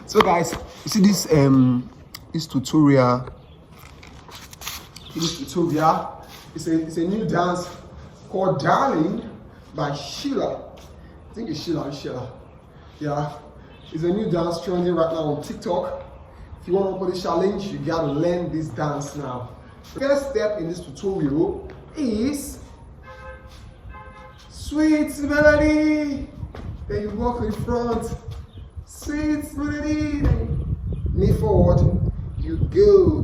So guys, you see this tutorial. It's a new dance called Darling by Chella. I think it's Chella. Yeah, it's a new dance trending right now on TikTok. If you want to put a challenge, you gotta learn this dance now. The first step in this tutorial is sweet melody. Then you walk in front. Sweet melody. Then knee forward. You go.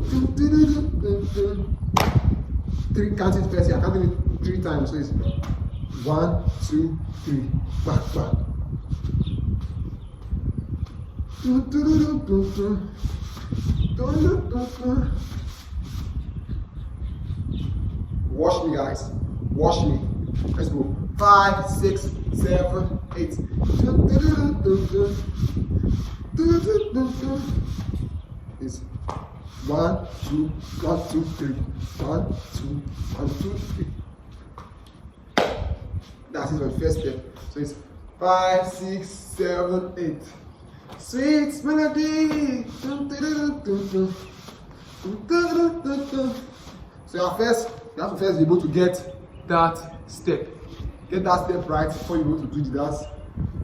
Three counting first. I'm counting it 3 times. So it's 1, 2, 3. Back. Watch me, guys. Watch me. Let's go. 5, 6, 7, 8. It's 1, 2, 1, 2, 3. 1, 2, 1, 2, 3. That's it on the first step. So it's 5, 6, 7, 8. Sweet melody. So you have to first be able to get that step. Get that step right before you go to do the dance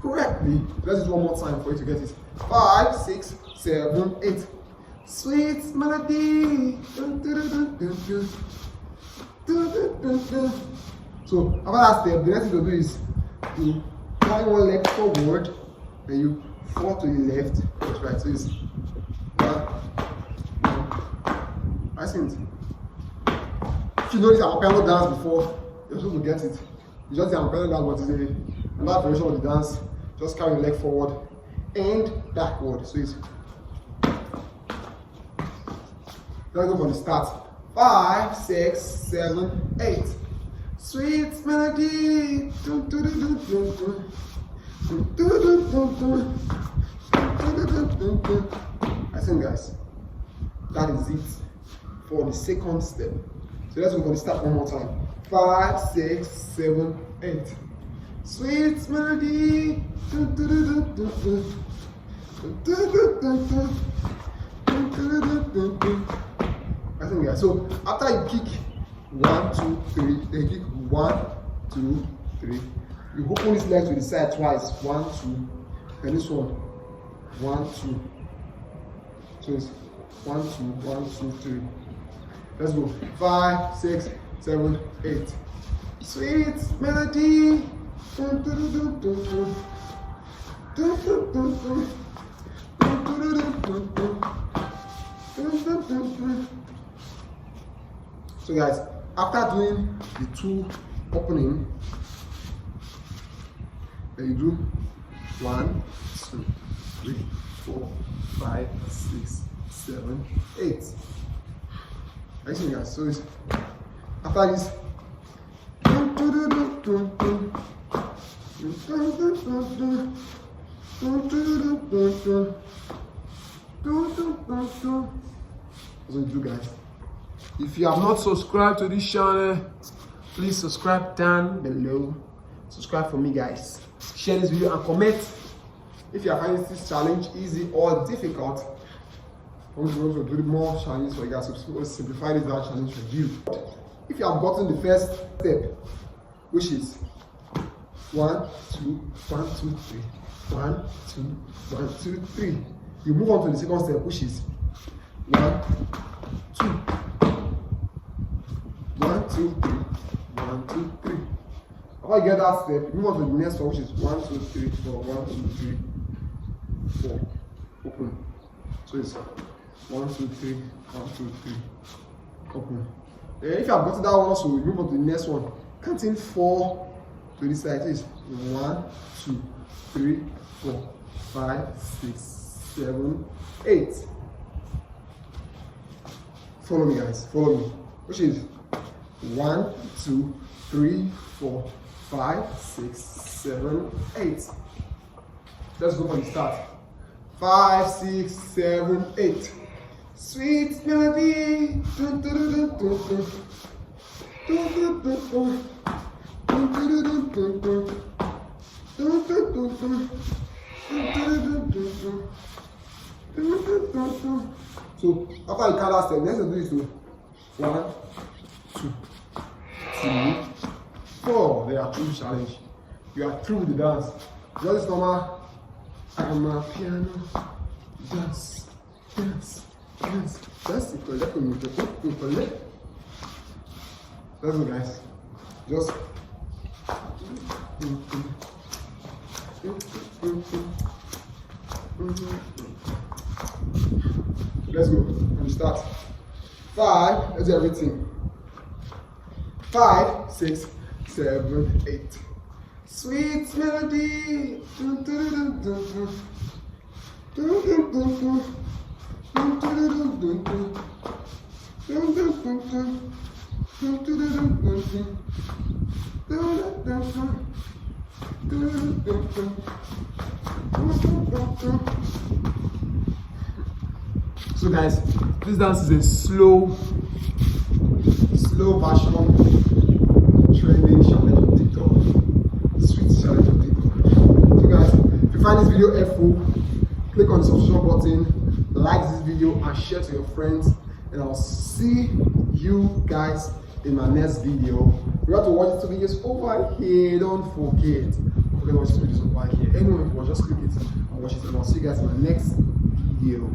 correctly. Let's do it one more time for you to get it. 5, 6, 7, 8. Sweet melody. So after that step, the next thing to do is you turn one leg forward, then you fall to the left. That's right. So it's 1. I think if you know this acapella dance before, you're supposed to get it. You just the acapella dance, but it's another version of the dance. Just carry your leg forward and backward. So it's let's go from the start. 5, 6, 7, 8. Sweet melody. I think, guys, that is it for the second step. So let's go for the start one more time. 5, 6, 7, 8. Sweet melody. I think, guys. So after you kick 1, 2, 3, then you kick 1, 2, 3. You open this leg to the side twice. 1, 2, and this one. 1, 2. So it's 1, 2, 1, 2, 3. Let's go. 5, 6, 7, 8. Sweet melody. So guys, after doing the 2 opening, then you do 1, 2, 3, 4, 5, 6, 7, 8. I see, guys. So it's after this. So you do, guys. If you have not subscribed to this channel, please subscribe down below. Subscribe for me, guys. Share this video and comment if you are finding this challenge easy or difficult. I'm going to do more challenges for you guys to simplify this challenge for you. If you have gotten the first step, which is 1, 2, 1, 2, 3, 1, 2, 1, 2, 3, you move on to the second step, which is 1, 2, 1, 2, 3, 1, 2, 3. After you get that step, you move on to the next one, which is 1, 2, 3, 4, 1, 2, 3, 4. Open. So it's 1, 2, 3, 1, 2, 3. Open. Then if you have gotten that one also, you move on to the next one. Counting 4 to this side. Is 1, 2, 3, 4, 5, 6, 7, 8. Follow me, guys. Follow me. Which is 1, 2, 3, 4, 5, 6, 7, 8. Let's go for the start. 5, 6, 7, 8. Sweet melody. So after you count that step, next thing do is to 1, 2, 3, 4. They are through the challenge. You are through with the dance. Just normal piano dance. That's it. Let's go, guys. Just let's go. We start. 5. Let's do everything. 5, 6, 7, 8. Sweet melody. So guys, this dance is a slow version trending challenge on TikTok. Sweet challenge on TikTok. So guys, if you find this video helpful, click on the subscribe button, like this video and share to your friends, and I'll see you guys in my next video. Remember to watch the 2 videos over here. Don't forget to watch the videos over here. Anyone, just click it and watch it, and I'll see you guys in my next video.